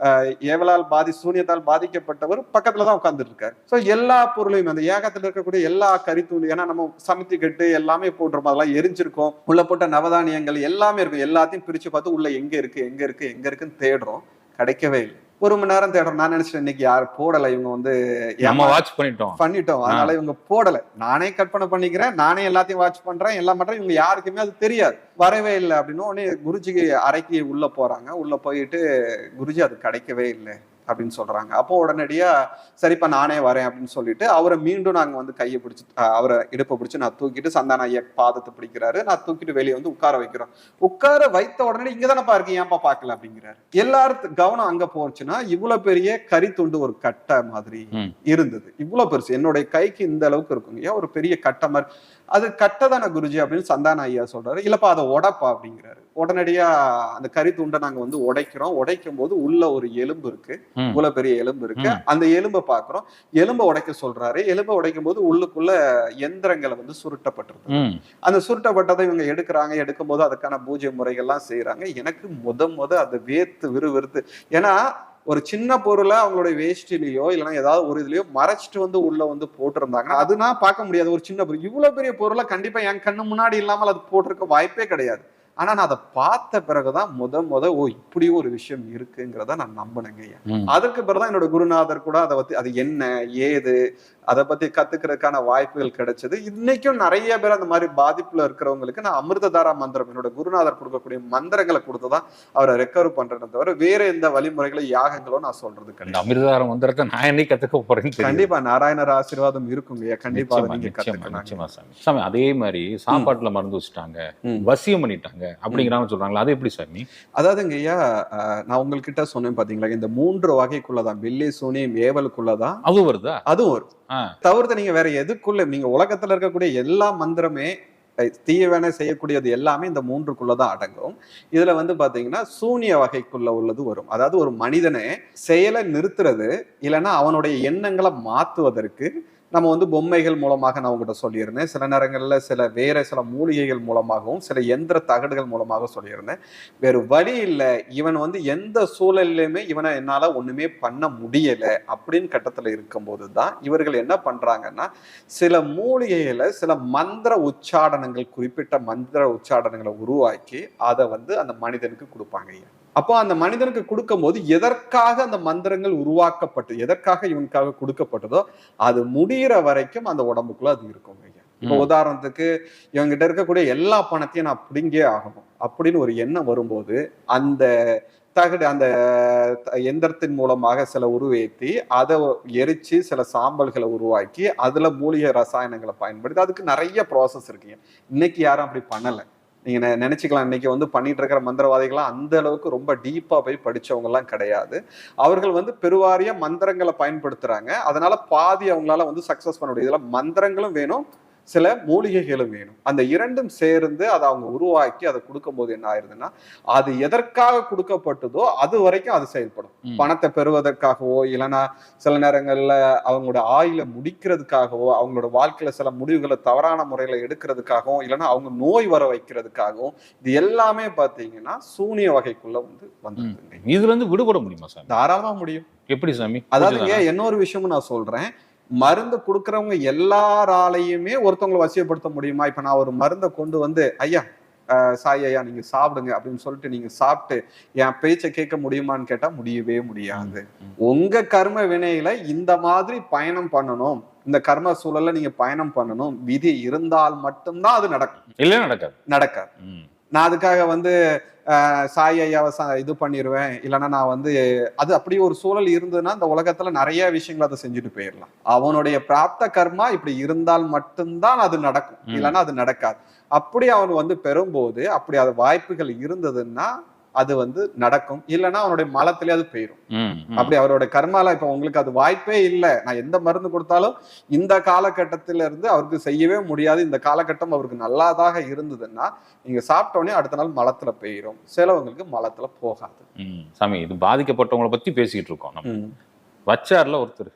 ஏவலால் சூனியத்தால் பாதிக்கப்பட்டவர் பக்கத்துல தான் உட்கார்ந்துட்டு இருக்காரு. சோ எல்லா பொருளையும், அந்த ஏகத்துல இருக்கக்கூடிய எல்லா கரித்தூள், ஏன்னா நம்ம சமைத்து கட்டு எல்லாமே போட்டுருவோம், அதெல்லாம் எரிஞ்சிருக்கும், உள்ள போட்ட நவதானியங்கள் எல்லாமே இருக்கும், எல்லாத்தையும் பிரிச்சு பார்த்து உள்ள எங்க இருக்குன்னு தேடுறோம். கிடைக்கவே இல்லை. 1 மணி நேரம் தேடுறோம். நான் நினைச்சிட்டேன் இன்னைக்கு யாரும் போடல, இவங்க வந்து வாட்ச் பண்ணிட்டோம், அதனால இவங்க போடல, நானே கற்பனை பண்ணிக்கிறேன், நானே எல்லாத்தையும் வாட்ச் பண்றேன், எல்லாம் பண்றேன், இவங்க யாருக்குமே அது தெரியாது, வரவே இல்லை அப்படின்னு. உடனே குருஜிக்கு அறைக்கு உள்ள போறாங்க. உள்ள போயிட்டு குருஜி அது கிடைக்கவே இல்லை அப்படின்னு சொல்றாங்க. அப்போ உடனடியா சரிப்பா நானே வரேன் அப்படின்னு சொல்லிட்டு அவரை மீண்டும் நாங்க வந்து கையை பிடிச்சி, அவரை இடுப்பை பிடிச்சி நான் தூக்கிட்டு, சந்தான ஐயா பாதத்தை பிடிக்கிறாரு, நான் தூக்கிட்டு வெளியே வந்து உட்கார வைக்கிறோம். உட்கார வைத்த உடனே இங்கதானப்பா இருக்கு, ஏன்பா பாக்கல அப்படிங்கிறாரு. எல்லாரும் கவனம் அங்க போச்சுன்னா இவ்வளவு பெரிய கறி துண்டு ஒரு கட்டை மாதிரி இருந்தது, இவ்வளவு பெருசு, என்னுடைய கைக்கு இந்த அளவுக்கு இருக்குங்க, ஒரு பெரிய கட்டை மாதிரி. அது கட்டதான குருஜி அப்படின்னு சந்தான ஐயா சொல்றாரு. இல்லப்பா அதை உடைப்பா அப்படிங்கிறாரு. உடனடியா அந்த கறி துண்டை நாங்க வந்து உடைக்கிறோம். உடைக்கும் போது உள்ள ஒரு எலும்பு இருக்கு, இவ்வளவு பெரிய எலும்பு இருக்கு. அந்த எலும்பை பாக்குறோம். எலும்பை உடைக்க சொல்றாரு. எலும்பை உடைக்கும் போது உள்ளுக்குள்ள எந்திரங்களை வந்து சுருட்டப்பட்டிருக்கு. அந்த சுருட்டப்பட்டதை இவங்க எடுக்கிறாங்க. எடுக்கும் போது அதுக்கான பூஜை முறைகள்லாம் செய்யறாங்க. எனக்கு முத அதை வேர்த்து விறுவிறுத்து, ஏன்னா ஒரு சின்ன பொருளை அவங்களுடைய வேஷ்டிலையோ இல்லைன்னா ஏதாவது ஒரு இதுலயோ மறைச்சிட்டு வந்து உள்ள வந்து போட்டிருந்தாங்க. அதுனா பார்க்க முடியாது. ஒரு சின்ன பொருள் இவ்வளவு பெரிய பொருளை கண்டிப்பா என் கண்ணு முன்னாடி இல்லாமல் அது போட்டிருக்க வாய்ப்பே கிடையாது. ஆனா நான் அதை பார்த்த பிறகுதான் முத ஓ இப்படியும் ஒரு விஷயம் இருக்குங்கிறத நான் நம்பினேங்க. அதற்கு பிறகுதான் என்னோட குருநாதர் கூட அதை பத்தி அது என்ன ஏது அதை பத்தி கத்துக்கிறதுக்கான வாய்ப்புகள் கிடைச்சது. இன்னைக்கும் நிறைய பேர் அந்த மாதிரி பாதிப்புல இருக்கிறவங்களுக்கு நான் அமிர்ததாரா மந்திரம் என்னோட குருநாதர் கொடுக்கக்கூடிய மந்திரங்களை கொடுத்துதான் அவரை ரெக்கவர் பண்றதை தவிர வேற எந்த வழிமுறைகளை யாகங்களோ நான் சொல்றது கிடையாது. அமிர்ததார மந்திரத்தை நான் என்னைக்கு கத்துக்க போறேன்னு கண்டிப்பா நாராயணர் ஆசீர்வாதம் இருக்குங்க. கண்டிப்பா நீங்க கத்துக்கலாம் சாமி. அதே மாதிரி சாப்பாட்டுல மருந்து வச்சுட்டாங்க, வசியம் பண்ணிட்டாங்க அப்படிங்கிறாங்க சொல்றாங்களா, அது எப்படி சாமி? அதாவதுங்க ஐயா, நான் உங்ககிட்ட சொன்னேன் பாத்தீங்களா, இந்த 3 வகைக்குள்ளதான் பில்லி சூனியம் ஏவலுக்குள்ளதான் அது வருதா, அதுவும் வரும். தவிர்த்து நீங்க வேற எதுக்குள்ள நீங்க உலகத்துல இருக்கக்கூடிய எல்லா மந்திரமே தீயவனை செய்யக்கூடியது எல்லாமே இந்த 3க்குள்ளதான் அடங்கும். இதுல வந்து பாத்தீங்கன்னா சூனிய வகைக்குள்ள உள்ளது வரும். அதாவது ஒரு மனிதனை செயலை நிறுத்துறது இல்லைன்னா அவனுடைய எண்ணங்களை மாத்துவதற்கு நம்ம வந்து பொம்மைகள் மூலமாக நான் உங்ககிட்ட சொல்லியிருந்தேன். சில நேரங்கள்ல சில மூலிகைகள் மூலமாகவும் சில எந்திர தகடுகள் மூலமாக சொல்லியிருந்தேன். வேறு வழி இல்லை, இவன் வந்து எந்த சூழல்லையுமே இவனை என்னால ஒண்ணுமே பண்ண முடியல அப்படின்னு கட்டத்துல இருக்கும்போது தான் இவர்கள் என்ன பண்றாங்கன்னா சில மூலிகைகளை சில மந்திர உச்சாடனங்கள் குறிப்பிட்ட மந்திர உச்சாடனங்களை உருவாக்கி அதை வந்து அந்த மனிதனுக்கு கொடுப்பாங்க. அப்போ அந்த மனிதனுக்கு கொடுக்கும் போது எதற்காக அந்த மந்திரங்கள் உருவாக்கப்பட்டு எதற்காக இவனுக்காக கொடுக்கப்பட்டதோ அது முடிகிற வரைக்கும் அந்த உடம்புக்குள்ள அது இருக்கும். இப்போ உதாரணத்துக்கு இவங்கிட்ட இருக்கக்கூடிய எல்லா பணத்தையும் நான் பிடுங்கே ஆகணும் அப்படின்னு ஒரு எண்ணம் வரும்போது அந்த தகடு அந்த எந்திரத்தின் மூலமாக சில உருவேற்றி அதை எரிச்சு சில சாம்பல்களை உருவாக்கி அதுல மூலிகை ரசாயனங்களை பயன்படுத்தி அதுக்கு நிறைய ப்ராசஸ் இருக்குங்க. இன்னைக்கு யாரும் அப்படி பண்ணல. நீங்க நினைச்சுக்கலாம் இன்னைக்கு வந்து பண்ணிட்டு இருக்கிற மந்திரவாதிகள்லாம் அந்த அளவுக்கு ரொம்ப டீப்பா போய் படிச்சவங்க எல்லாம் கிடையாது. அவர்கள் வந்து பெருவாரிய மந்திரங்களை பயன்படுத்துறாங்க. அதனால பாதி அவங்களால வந்து சக்சஸ் பண்ண முடியும். இதுல மந்திரங்களும் வேணும், சில மூலிகைகளும் வேணும். அந்த இரண்டும் சேர்ந்து அதை அவங்க உருவாக்கி அதை கொடுக்கும் போது என்ன ஆயிருதுன்னா அது எதற்காக கொடுக்கப்பட்டதோ அது வரைக்கும் அது செயல்படும். பணத்தை பெறுவதற்காகவோ இல்லைன்னா சில நேரங்கள்ல அவங்களோட ஆயுளை முடிக்கிறதுக்காகவோ அவங்களோட வாழ்க்கையில சில முடிவுகளை தவறான முறையில எடுக்கிறதுக்காகவும் இல்லைன்னா அவங்க நோய் வர வைக்கிறதுக்காகவும் இது எல்லாமே பாத்தீங்கன்னா சூனிய வகைக்குள்ள வந்து வந்துருதுங்க. இதுல இருந்து விடுபட முடியுமா சார்? தாராளமா முடியும். எப்படி சாமி? அதாவதுங்க இன்னொரு விஷயமும் நான் சொல்றேன். மருந்து கொடுக்கறவங்க எல்லாராலையுமே ஒருத்தவங்களை வசியப்படுத்த முடியுமா? இப்ப நான் ஒரு மருந்தை கொண்டு வந்து ஐயா சாய் ஐயா நீங்க சாப்பிடுங்க அப்படின்னு சொல்லிட்டு நீங்க சாப்பிட்டு என் பேச்சை கேட்க முடியுமான்னு கேட்டா முடியவே முடியாது. உங்க கர்ம வினையில இந்த மாதிரி பயணம் பண்ணணும், இந்த கர்ம சூழல்ல நீங்க பயணம் பண்ணணும் விதி இருந்தால் மட்டும்தான் அது நடக்கும். இல்ல நடக்காது. நான் அதுக்காக வந்து சாய் ஐயாவை இது பண்ணிடுவேன் இல்லைன்னா நான் வந்து அது அப்படி ஒரு சூழல் இருந்ததுன்னா இந்த உலகத்துல நிறைய விஷயங்கள் அதை செஞ்சுட்டு போயிடலாம். அவனுடைய பிராப்த கர்மா இப்படி இருந்தால் மட்டும்தான் அது நடக்கும், இல்லைன்னா அது நடக்காது. அப்படி அவன் வந்து பெறும்போது அப்படி அது வாய்ப்புகள் இருந்ததுன்னா அது வந்து நடக்கும், இல்லைன்னா அவனுடைய மலத்திலே அது போயிடும். அப்படி அவரோட கர்மால இப்ப உங்களுக்கு அது வாய்ப்பே இல்லை, நான் எந்த மருந்து கொடுத்தாலும் இந்த காலகட்டத்தில இருந்து அவருக்கு செய்யவே முடியாது, இந்த காலகட்டம் அவருக்கு நல்லாதாக இருந்ததுன்னா நீங்க சாப்பிட்ட உடனே அடுத்த நாள் மலத்துல போயிடும். சிலவங்களுக்கு மலத்துல போகாது. சாமி இது பாதிக்கப்பட்டவங்களை பத்தி பேசிக்கிட்டு இருக்கோம். நம்ம வச்சார்ல ஒருத்தர்,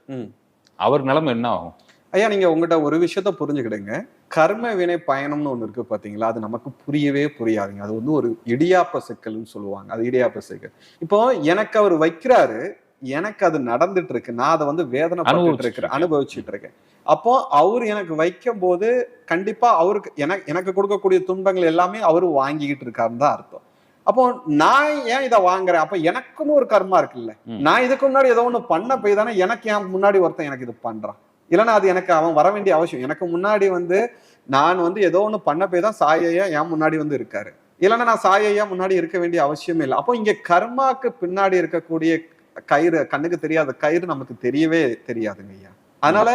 அவர் நிலைமை என்ன ஆகும்? ஐயா நீங்க உங்ககிட்ட ஒரு விஷயத்த புரிஞ்சுக்கிடுங்க. கர்ம வினை பயணம்னு ஒண்ணு இருக்கு பாத்தீங்களா, அது நமக்கு புரியவே புரியாதுங்க. அது வந்து ஒரு இடியாப்ப சிக்கல்னு சொல்லுவாங்க. அது இடியாப்ப சிக்கல். இப்போ எனக்கு அவர் வைக்கிறாரு, எனக்கு அது நடந்துட்டு இருக்கு, நான் அதை வந்து வேதனைப்பட்டு இருக்கிறேன், அனுபவிச்சுட்டு இருக்கேன். அப்போ அவர் எனக்கு வைக்கும் போது கண்டிப்பா அவருக்கு எனக்கு கொடுக்கக்கூடிய துன்பங்கள் எல்லாமே அவரு வாங்கிக்கிட்டு இருக்காருன்னு தான் அர்த்தம். அப்போ நான் ஏன் இதை வாங்குறேன்? அப்ப எனக்குன்னு ஒரு கர்மா இருக்குல்ல, நான் இதுக்கு முன்னாடி ஏதோ ஒண்ணு பண்ண போய் தானே எனக்கு ஏன் முன்னாடி ஒருத்தன் எனக்கு இது பண்றான், இல்லைன்னா அது எனக்கு அவன் வர வேண்டிய அவசியம். எனக்கு முன்னாடி வந்து நான் வந்து ஏதோ ஒண்ணு பண்ண போய் தான் சாய் ஐயா என் முன்னாடி வந்து இருக்காரு, இல்லைன்னா நான் சாய் ஐயா முன்னாடி இருக்க வேண்டிய அவசியமே இல்லை. அப்போ இங்க கர்மாக்கு பின்னாடி இருக்கக்கூடிய கயிறு, கண்ணுக்கு தெரியாத கயிறு நமக்கு தெரியவே தெரியாதுங்க ஐயா. அதனால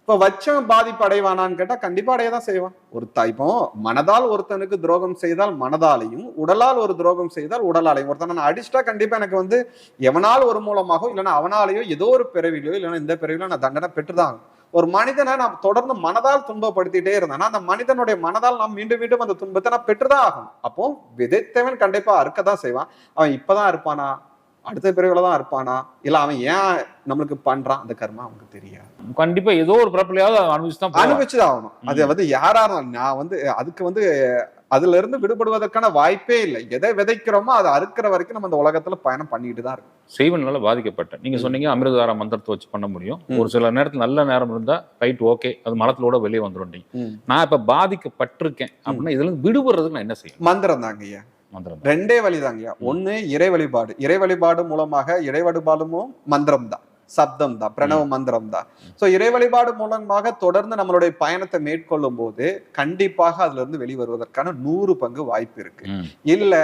இப்ப வச்சவன் பாதிப்பு அடைவானான்னு கேட்டா கண்டிப்பா அடையதான் செய்வான். இப்போ மனதால் ஒருத்தனுக்கு துரோகம் செய்தால் மனதாலையும், உடலால் ஒரு துரோகம் செய்தால் உடலாலையும். ஒருத்தனை நான் அடிச்சுட்டா கண்டிப்பா எனக்கு வந்து எவனால் ஒரு மூலமாகவோ இல்லைன்னா அவனாலேயோ ஏதோ ஒரு பிறவிலையோ இல்லைன்னா இந்த பிறவிலையோ நான் தண்டனை பெற்றுதான். ஒரு மனிதனை நாம் தொடர்ந்து மனதால் துன்பப்படுத்திட்டே இருந்தேன்னா அந்த மனிதனுடைய மனதால் நாம் மீண்டும் மீண்டும் அந்த துன்பத்தை நான் பெற்றுதான் ஆகும். அப்போ விதைத்தவன் கண்டிப்பா அறுக்கதான் செய்வான். அவன் இப்பதான் இருப்பானா, அடுத்த பிறகுலதான் இருப்பானா, இல்ல அவன் ஏன் நம்மளுக்கு பண்றான், அந்த கர்மா அவனுக்கு தெரியாது. கண்டிப்பா ஏதோ ஒரு பிறப்பிலையாவது அனுபவிச்சுதான் ஆகணும். அது வந்து யாரா நான் வந்து அதுக்கு வந்து அதுல இருந்து விடுபடுவதற்கான வாய்ப்பே இல்லை. எதை விதைக்கிறோமோ அதை அறுக்கிற வரைக்கும் நம்ம இந்த உலகத்துல பயணம் பண்ணிட்டு தான் இருக்கும். செய்வனால பாதிக்கப்பட்டேன். நீங்க சொன்னீங்க அமிர்ததார மந்திரத்தை வச்சு பண்ண முடியும். ஒரு சில நேரத்துல நல்ல நேரம் இருந்தா ரைட் ஓகே, அது மலத்திலோட வெளியே வந்துடும். நான் இப்ப பாதிக்கப்பட்டிருக்கேன் அப்படின்னா இதுல இருந்து விடுபடுறதுக்கு நான் என்ன செய்யணும்? மந்திரம் தாங்க ஐயா. மந்திரம் ரெண்டே வழிதாங்கய்யா. ஒண்ணு இறை வழிபாடு. இறை வழிபாடு மூலமாக இறை வழிபாடுமும் மந்திரம் தான், சப்தம் தான், பிரணவ மந்திரம் தான். சோ இறை வழிபாடு மூலமாக தொடர்ந்து நம்மளுடைய பயணத்தை மேற்கொள்ளும் போது கண்டிப்பாக அதுல இருந்து வெளிவருவதற்கான 100 பங்கு வாய்ப்பு இருக்கு. இல்ல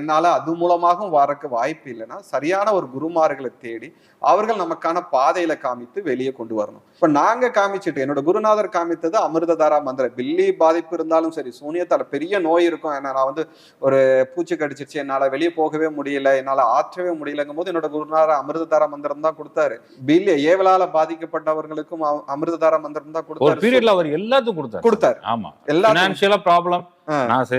என்னால அது மூலமாகவும் வரக்கு வாய்ப்பு இல்லைன்னா சரியான ஒரு குருமார்களை தேடி அவர்கள் நமக்கான பாதையில காமித்து வெளியே கொண்டு வரணும். இப்ப நாங்க காமிச்சிட்டு என்னோட குருநாதர் காமித்தது அமிர்ததாரா மந்திரம். பில்லி பாதிப்பு இருந்தாலும் சரி, சூனியத்தால பெரிய நோய் இருக்கும், ஏன்னா நான் வந்து ஒரு பூச்சி கடிச்சிருச்சு, என்னால வெளியே போகவே முடியல, என்னால ஆற்றவே முடியலங்கும் போது என்னோட குருநாதர் அமிர்ததாரா மந்திரம் தான் கொடுத்தாரு. பில்லி ஏவலால பாதிக்கப்பட்டவர்களுக்கும் அமிர்ததாரா மந்திரம் தான் கொடுத்தாரு. ஒரு பீரியட்ல அவர் எல்லாத்துக்கும் கொடுத்தாரு. ஆமா, ஃபினான்ஷியலா ப்ராப்ளம்,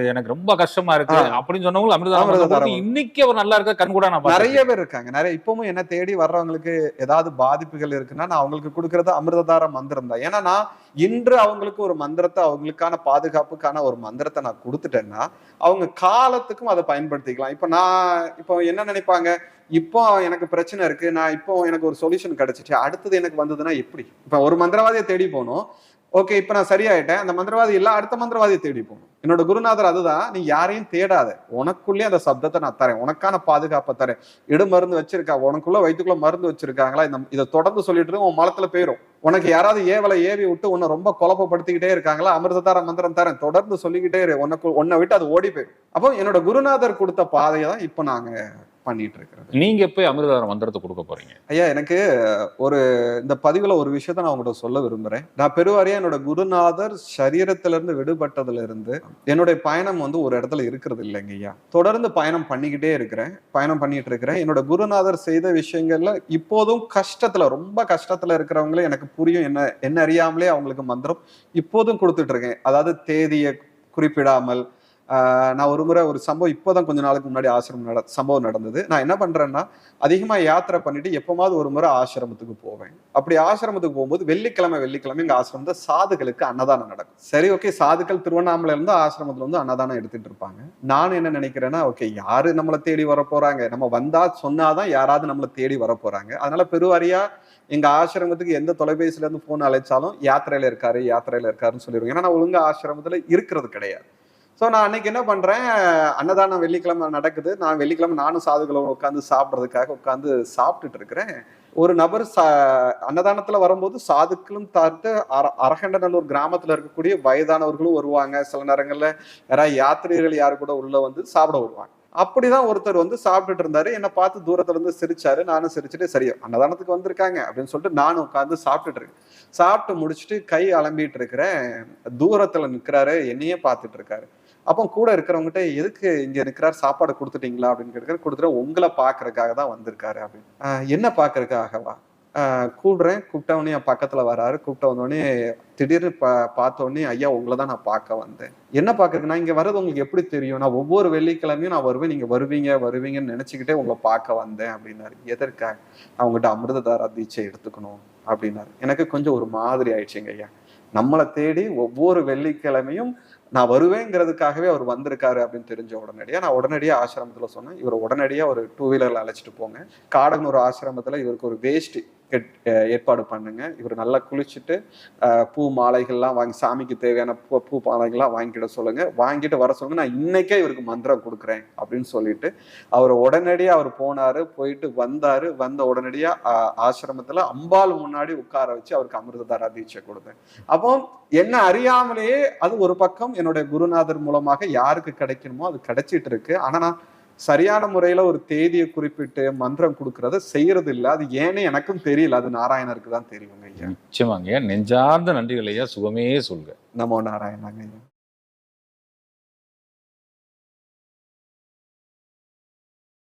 எனக்கு ரொம்ப கஷ்டமா இருக்கு அப்படின்னு சொன்னவங்க அமிர்ததாரா இன்னைக்கு அவர் நல்லா இருக்க கண்கூட நான் நிறைய பேர் இருக்காங்க. நிறைய இப்பவும் என்ன தேடி வர்றவங்களுக்கு ஏதாவது பாதிப்புகள் இருக்குன்னா நான் அவங்களுக்கு கொடுக்கறது அமிர்ததார மந்திரம் தான். ஏன்னா நான் இன்று அவங்களுக்கு ஒரு மந்திரத்தை, அவங்களுக்கான பாதுகாப்புக்கான ஒரு மந்திரத்தை நான் கொடுத்துட்டேன்னா அவங்க காலத்துக்கும் அதை பயன்படுத்திக்கலாம். இப்போ என்ன நினைப்பாங்க, இப்போ எனக்கு பிரச்சனை இருக்கு, நான் இப்போ எனக்கு ஒரு சொல்யூஷன் கிடைச்சிச்சு, அடுத்தது எனக்கு வந்ததுன்னா எப்படி? இப்ப ஒரு மந்திரவாதியை தேடி போகணும், ஓகே இப்ப நான் சரியாயிட்டேன், அந்த மந்திரவாதி இல்ல அடுத்த மந்திரவாதியை தேடி போகணும். என்னோட குருநாதர் அதுதான், நீ யாரையும் தேடாத, உனக்குள்ளே அந்த சப்தத்தை நான் தரேன், உனக்கான பாதுகாப்பை தரேன். இடு மருந்து வச்சிருக்கா, உனக்குள்ள வயிற்றுக்குள்ள மருந்து வச்சிருக்காங்களா, இதை தொடர்ந்து சொல்லிட்டு உன் மலத்துல போயிரும். உனக்கு யாராவது ஏவலை ஏவி விட்டு உன்னை ரொம்ப குழப்பப்படுத்திக்கிட்டே இருக்காங்களா, அமிர்ததார மந்திரம் தரேன், தொடர்ந்து சொல்லிக்கிட்டே இரு, உன்னை விட்டு அது ஓடி போயிடும். அப்போ என்னோட குருநாதர் கொடுத்த பாதையை தான் இப்போ நாங்க பண்ணிட்டு இருக்கிறது. நீங்க போய் அமிர்ததார மந்திரத்தை கொடுக்க போறீங்க ஐயா? எனக்கு இந்த பதிவுல ஒரு விஷயத்த நான் உங்கள்கிட்ட சொல்ல விரும்புறேன். நான் பெருவாரியா என்னோட குருநாதர் சரீரத்திலிருந்து விடுபட்டதுல இருந்து என்னுடைய பயணம் வந்து ஒரு இடத்துல இருக்கிறது இல்லைங்க ஐயா. தொடர்ந்து பயணம் பண்ணிக்கிட்டே இருக்கிறேன், பயணம் பண்ணிட்டு இருக்கிறேன். என்னோட குருநாதர் செய்த விஷயங்கள்ல இப்போதும் கஷ்டத்துல, ரொம்ப கஷ்டத்துல இருக்கிறவங்களே எனக்கு புரியும், என்ன அறியாமலே அவங்களுக்கு மந்திரம் இப்போதும் கொடுத்துட்டு இருக்கேன். அதாவது தேதியை குறிப்பிடாமல். நான் ஒரு முறை ஒரு சம்பவம் இப்போதான் கொஞ்ச நாளுக்கு முன்னாடி சம்பவம் நடந்தது. நான் என்ன பண்றேன்னா அதிகமா யாத்திரை பண்ணிட்டு எப்பமாவது ஒரு முறை ஆசிரமத்துக்கு போவேன். அப்படி ஆசிரமத்துக்கு போகும்போது வெள்ளிக்கிழமை எங்க ஆசிரமத்துல சாதுகளுக்கு அன்னதானம் நடக்கும். சரி ஓகே, சாதுக்கள் திருவண்ணாமலையில இருந்து ஆசிரமத்துல வந்து அன்னதானம் எடுத்துட்டு இருப்பாங்க. நான் என்ன நினைக்கிறேன்னா, ஓகே யாரு நம்மளை தேடி வர போறாங்க, நம்ம வந்தா சொன்னாதான் யாராவது நம்மளை தேடி வர போறாங்க. அதனால பெருவாரியா எங்க ஆசிரமத்துக்கு எந்த தொலைபேசியில இருந்து போன் அழைச்சாலும் யாத்திரையில இருக்காருன்னு சொல்லிடுவாங்க. ஏன்னா நான் ஒழுங்கா ஆசிரமத்துல இருக்கிறது கிடையாது. ஸோ நான் அன்னைக்கு என்ன பண்றேன், அன்னதானம் வெள்ளிக்கிழமை நடக்குது, நான் வெள்ளிக்கிழமை நானும் சாதுகளோட உட்காந்து சாப்பிட்றதுக்காக உட்காந்து சாப்பிட்டுட்டு இருக்கிறேன். ஒரு நபர் அன்னதானத்துல வரும்போது சாதுக்களும் தாட்டு அரகண்டநல்லூர் கிராமத்துல இருக்கக்கூடிய வயதானவர்களும் வருவாங்க. சில நேரங்கள்ல யாராவது யாத்திரிகர்கள் யாரு கூட உள்ள வந்து சாப்பிட வருவாங்க. அப்படிதான் ஒருத்தர் வந்து சாப்பிட்டுட்டு இருந்தாரு, என்னை பார்த்து தூரத்துல இருந்து சிரிச்சாரு. நானும் சிரிச்சுட்டு சரி அன்னதானத்துக்கு வந்திருக்காங்க அப்படின்னு சொல்லிட்டு நானும் உட்காந்து சாப்பிட்டுட்டு இருக்கேன். சாப்பிட்டு முடிச்சுட்டு கை அலம்பிட்டு இருக்கிறேன், தூரத்துல நிற்கிறாரு, என்னையே பார்த்துட்டு இருக்காரு. அப்போ கூட இருக்கிறவங்ககிட்ட எதுக்கு இங்க நிற்கிறாரு, சாப்பாடு கொடுத்துட்டீங்களா அப்படின்னு கேட்கிறாரு. கொடுத்துட்டு உங்களை பாக்குறதுக்காக தான் வந்திருக்காரு அப்படின்னு. என்ன பாக்குறதுக்காகவா? கூப்பிட்டவனே என் பக்கத்துல வராரு. கூப்பிட்ட வந்தோடனே திடீர்னு பார்த்தோடனே ஐயா உங்களை தான் நான் பார்க்க வந்தேன். என்ன பாக்குறதுக்கு, நான் இங்க வர்றது உங்களுக்கு எப்படி தெரியும், நான் ஒவ்வொரு வெள்ளிக்கிழமையும் நான் வருவேன், நீங்க வருவீங்கன்னு நினைச்சுக்கிட்டே உங்களை பார்க்க வந்தேன் அப்படின்னாரு. எதற்காக? நான் உங்கள்கிட்ட அமிர்ததாரா தீட்சை எடுத்துக்கணும் அப்படின்னாரு. எனக்கு கொஞ்சம் ஒரு மாதிரி ஆயிடுச்சுங்க ஐயா. நம்மளை தேடி ஒவ்வொரு வெள்ளிக்கிழமையும் நான் வருவேங்கிறதுக்காகவே அவர் வந்திருக்காரு அப்படின்னு தெரிஞ்ச நான் உடனடியா ஆசிரமத்துல சொன்னேன், இவர் உடனடியா ஒரு 2 வீலர்ல அழைச்சிட்டு போங்க, காடகனூர் ஆசிரமத்துல இவருக்கு ஒரு வேஷ்டி ஏற்பாடு பண்ணுங்க, இவர் நல்லா குளிச்சுட்டு பூ மாலைகள்லாம் வாங்கி சாமிக்கு தேவையான பூ மாலைகள்லாம் வாங்கிட சொல்லுங்க, வாங்கிட்டு வர சொல்லுங்க, நான் இன்னைக்கே இவருக்கு மந்திரம் கொடுக்குறேன் அப்படின்னு சொல்லிட்டு அவர் உடனடியா அவர் போனாரு. போயிட்டு வந்த உடனடியா ஆசிரமத்துல அம்பாள் முன்னாடி உட்கார வச்சு அவருக்கு அமிர்ததாரா தீட்சை கொடுத்தேன். அப்போ என்ன அறியாமலேயே அது ஒரு பக்கம் என்னுடைய குருநாதர் மூலமாக யாருக்கு கிடைக்கணுமோ அது கிடைச்சிட்டு இருக்கு. ஆனா நான் சரியான முறையில ஒரு தேதியை குறிப்பிட்டு மந்திரம் கொடுக்கறத செய்யறது இல்லை. அது ஏன்னு எனக்கும் தெரியல, அது நாராயணருக்கு தான் தெரியுங்க ஐயா. நிச்சயமாங்க, நெஞ்சார்ந்த நன்றிகள் ஐயா. சுகமே சொல்க. நமோ நாராயணாங்க ஐயா.